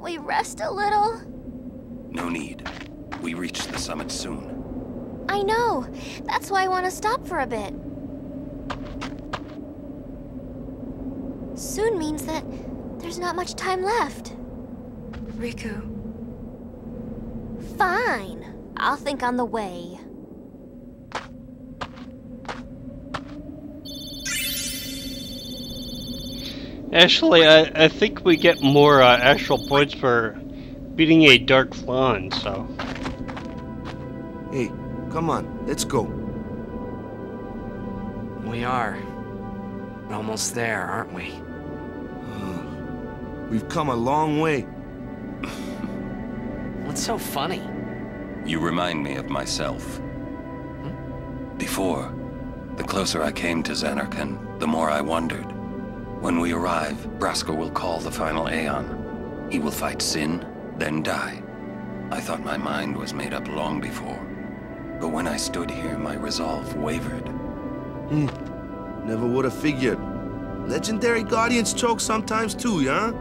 we rest a little? No need. We reach the summit soon. I know. That's why I want to stop for a bit. Soon means that there's not much time left. Riku. Fine. I'll think on the way. Actually, I think we get more actual points for beating a Dark Fawn, so... Hey, come on, let's go. We are. Almost there, aren't we? We've come a long way. What's so funny? You remind me of myself. Before, the closer I came to Zanarkand, the more I wondered. When we arrive, Braska will call the final Aeon. He will fight Sin, then die. I thought my mind was made up long before. But when I stood here, my resolve wavered. Never would have figured. Legendary Guardians choke sometimes too, yeah?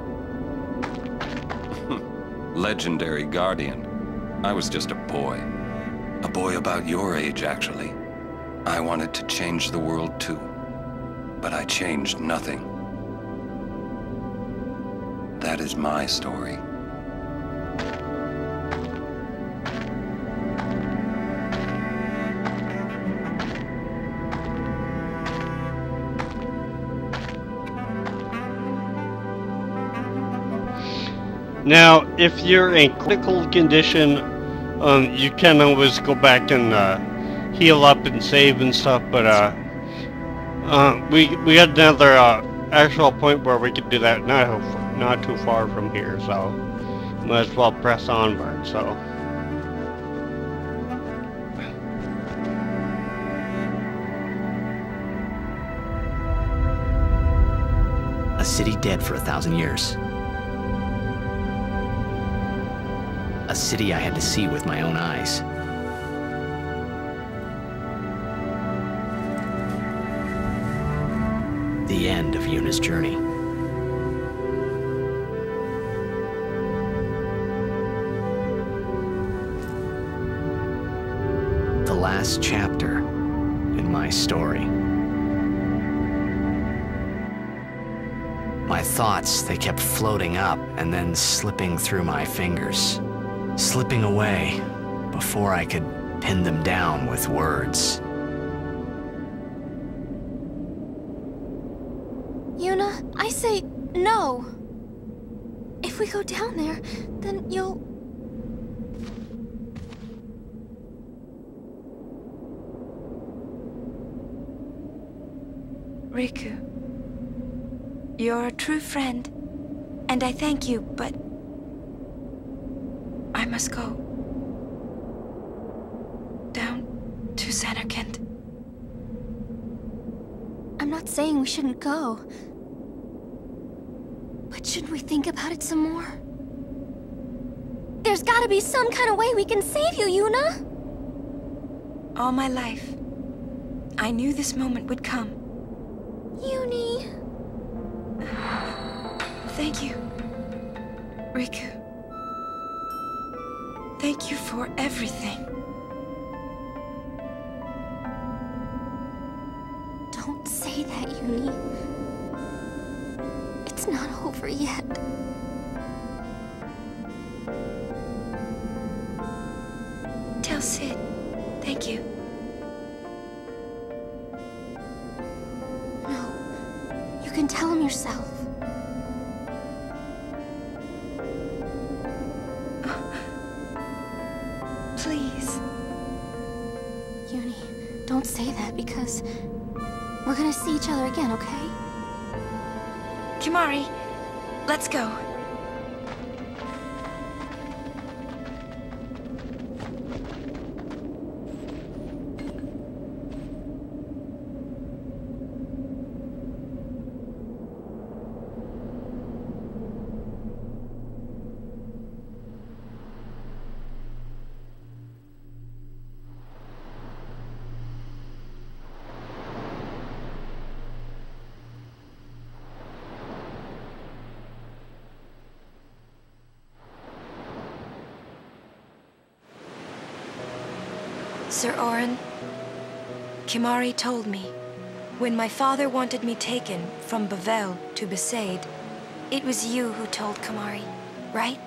Legendary Guardian. I was just a boy. A boy about your age, actually. I wanted to change the world too. But I changed nothing. That is my story. Now, if you're in critical condition, you can always go back and heal up and save and stuff, but we got another actual point where we could do that not too far from here, so might as well press onward, so. A city dead for 1,000 years. A city I had to see with my own eyes. The end of Yuna's journey. The last chapter in my story. My thoughts, they kept floating up and then slipping through my fingers. Slipping away before I could pin them down with words. Yuna, I say no. If we go down there, then you'll... Riku. You're a true friend, and I thank you, but I must go. Down to Zanarkand. I'm not saying we shouldn't go. But shouldn't we think about it some more? There's gotta be some kind of way we can save you, Yuna! All my life, I knew this moment would come. Yuni... Thank you, Riku. Thank you for everything. Don't say that, Yuni. It's not over yet. Tell Sid, thank you. No, you can tell him yourself. Please. Yuni, don't say that because we're gonna see each other again, okay? Kimari, let's go. Sir Orin, Kimahri told me, when my father wanted me taken from Bavel to Besaid, it was you who told Kimahri, right?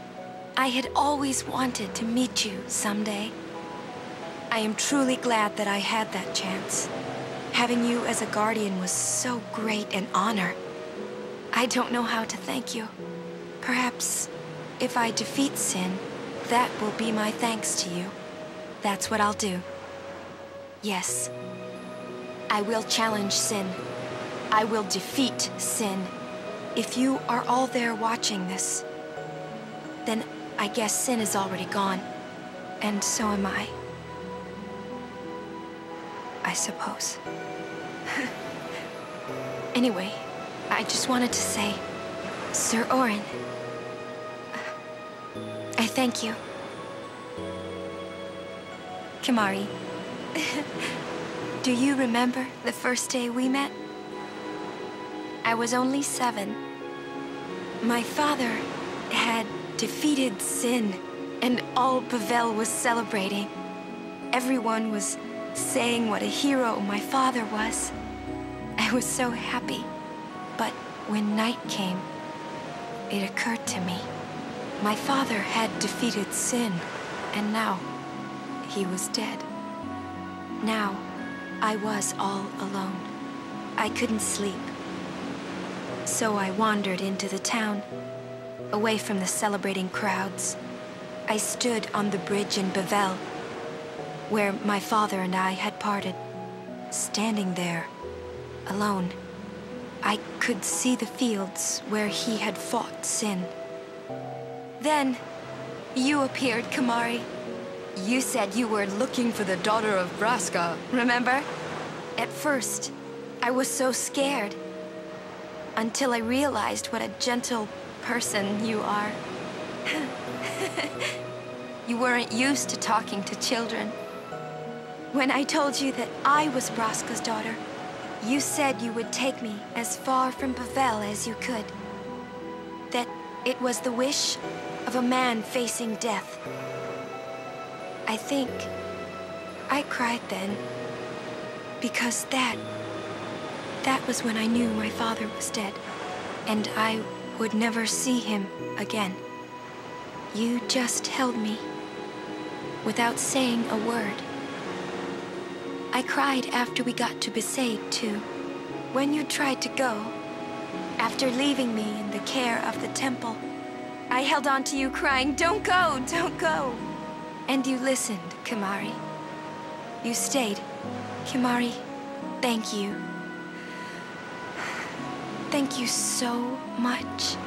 I had always wanted to meet you someday. I am truly glad that I had that chance. Having you as a guardian was so great an honor. I don't know how to thank you. Perhaps, if I defeat Sin, that will be my thanks to you. That's what I'll do. Yes. I will challenge Sin. I will defeat Sin. If you are all there watching this, then I guess Sin is already gone. And so am I. I suppose. Anyway, I just wanted to say, Sir Orin, I thank you. Kimahri, do you remember the first day we met? I was only 7. My father had defeated Sin, and all Bavel was celebrating. Everyone was saying what a hero my father was. I was so happy. But when night came, it occurred to me. My father had defeated Sin, and now he was dead. Now, I was all alone. I couldn't sleep. So I wandered into the town, away from the celebrating crowds. I stood on the bridge in Bavel, where my father and I had parted. Standing there, alone, I could see the fields where he had fought Sin. Then, you appeared, Kimahri. You said you were looking for the daughter of Braska, remember? At first, I was so scared, until I realized what a gentle person you are. You weren't used to talking to children. When I told you that I was Braska's daughter, you said you would take me as far from Bavel as you could. That it was the wish of a man facing death. I think I cried then, because that was when I knew my father was dead, and I would never see him again. You just held me, without saying a word. I cried after we got to Besaid, too. When you tried to go, after leaving me in the care of the temple, I held on to you crying, "Don't go, don't go." And you listened, Kimahri. You stayed. Kimahri, thank you. Thank you so much.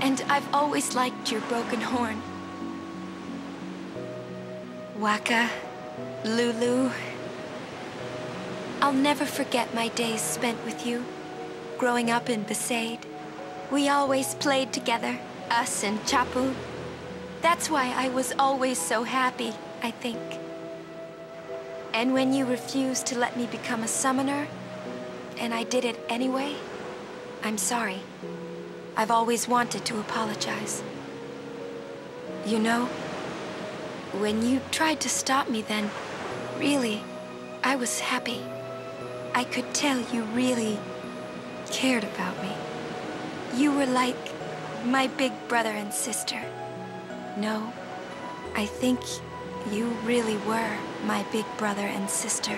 And I've always liked your broken horn. Waka, Lulu. I'll never forget my days spent with you, growing up in Besaid. We always played together, us and Chapu. That's why I was always so happy, I think. And when you refused to let me become a summoner, and I did it anyway, I'm sorry. I've always wanted to apologize. You know, when you tried to stop me then, really, I was happy. I could tell you really cared about me. You were like my big brother and sister. No, I think you really were my big brother and sister.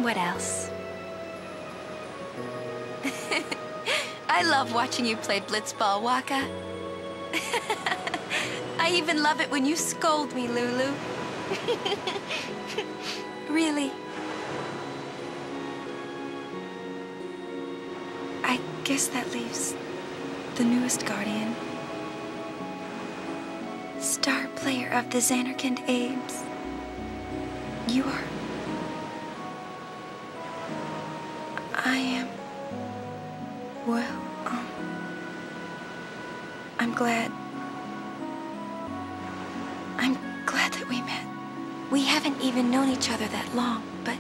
What else? I love watching you play blitzball, Waka. I even love it when you scold me, Lulu. Really. I guess that leaves the newest guardian. Star player of the Zanarkand Abes. You are... I am... Well, I'm glad that we met. We haven't even known each other that long, but...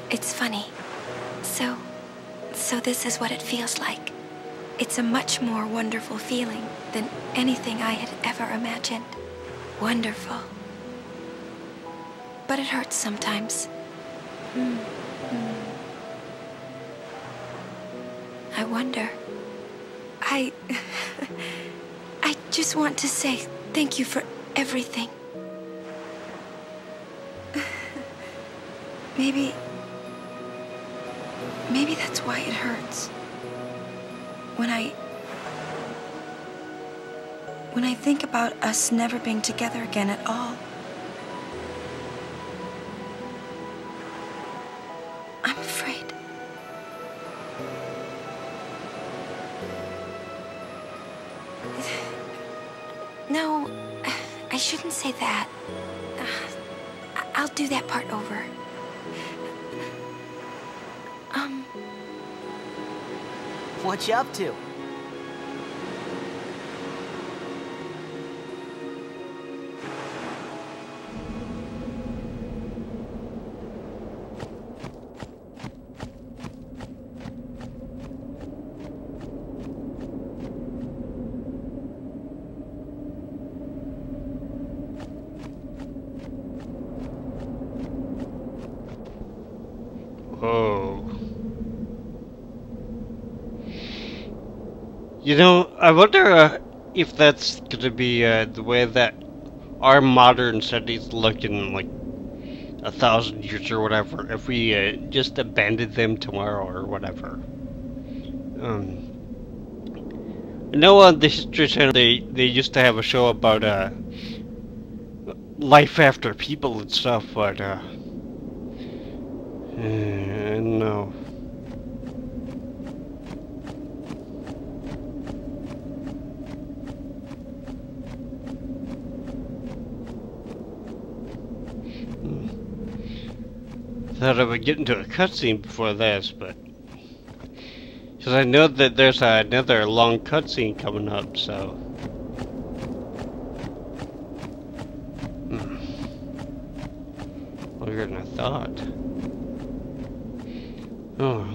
It's funny. So this is what it feels like. It's a much more wonderful feeling than anything I had ever imagined. Wonderful. But it hurts sometimes. I wonder. I just want to say thank you for everything. Maybe that's why it hurts. When I think about us never being together again at all. I'm afraid. No, I shouldn't say that. I'll do that part over. What you up to? Oh. You know, I wonder if that's gonna be the way that our modern cities look in like 1,000 years or whatever, if we just abandoned them tomorrow or whatever. I know on the History Channel they used to have a show about life after people and stuff, but no. Thought I would get into a cutscene before this, but because I know that there's another long cutscene coming up, so. Longer than I thought. Oh.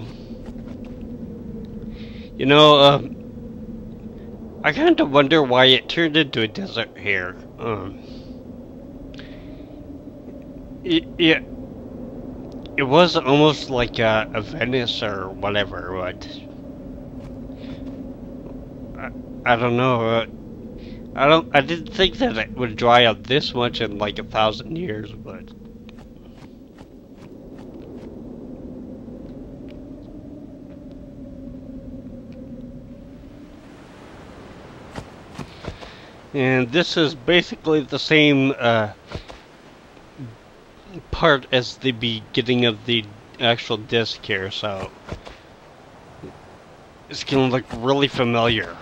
You know, I kind of wonder why it turned into a desert here. It was almost like a Venice or whatever, but I don't know. I didn't think that it would dry up this much in like 1,000 years, but. And this is basically the same part as the beginning of the actual disc here, so it's gonna look really familiar.